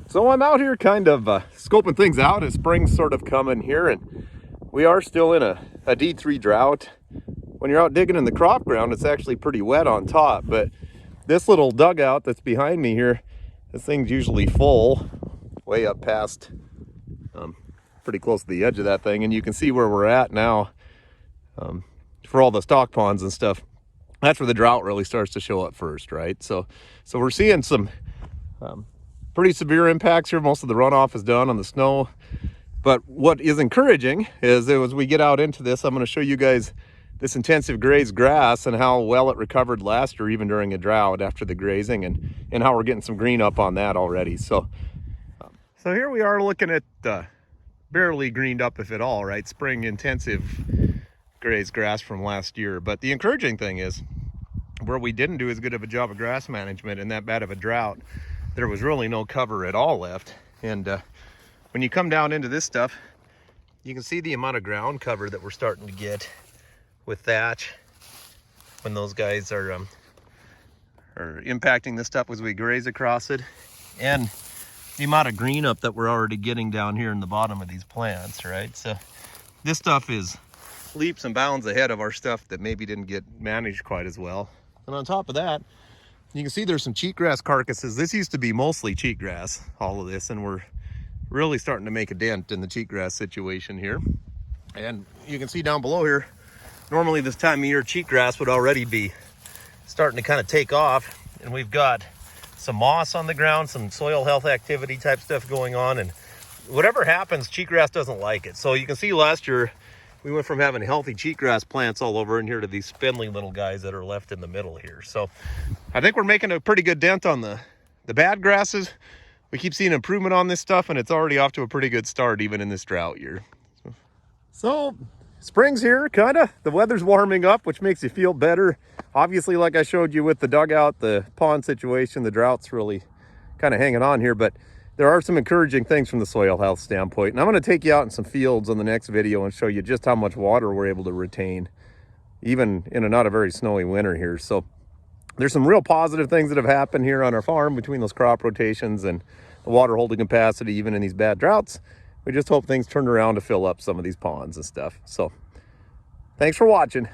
So I'm out here kind of scoping things out as spring's sort of coming here, and we are still in a D3 drought. When you're out digging in the crop ground, it's actually pretty wet on top, but this little dugout that's behind me here, this thing's usually full, way up past, pretty close to the edge of that thing, and you can see where we're at now for all the stock ponds and stuff. That's where the drought really starts to show up first, right? So we're seeing some pretty severe impacts here. Most of the runoff is done on the snow. But what is encouraging is as we get out into this, I'm going to show you guys this intensive grazed grass and how well it recovered last year, even during a drought after the grazing, and how we're getting some green up on that already. So here we are looking at barely greened up, if at all, right? Spring intensive grazed grass from last year. But the encouraging thing is where we didn't do as good of a job of grass management in that bad of a drought, there was really no cover at all left. And when you come down into this stuff, you can see the amount of ground cover that we're starting to get with thatch when those guys are impacting this stuff as we graze across it, and the amount of green up that we're already getting down here in the bottom of these plants, right? So this stuff is leaps and bounds ahead of our stuff that maybe didn't get managed quite as well. And on top of that, you can see there's some cheatgrass carcasses. This used to be mostly cheatgrass, all of this, and we're really starting to make a dent in the cheatgrass situation here. And you can see down below here, normally this time of year, cheatgrass would already be starting to kind of take off, and we've got some moss on the ground, some soil health activity type stuff going on, and whatever happens, cheatgrass doesn't like it. So you can see last year, we went from having healthy cheatgrass plants all over in here to these spindly little guys that are left in the middle here. So I think we're making a pretty good dent on the bad grasses. We keep seeing improvement on this stuff, and it's already off to a pretty good start even in this drought year. So spring's here, kind of. The weather's warming up, which makes you feel better. Obviously, like I showed you with the dugout, the pond situation, the drought's really kind of hanging on here, but there are some encouraging things from the soil health standpoint. And I'm going to take you out in some fields on the next video and show you just how much water we're able to retain, even in a not a very snowy winter here. So there's some real positive things that have happened here on our farm between those crop rotations and the water holding capacity, even in these bad droughts. We just hope things turn around to fill up some of these ponds and stuff. So thanks for watching.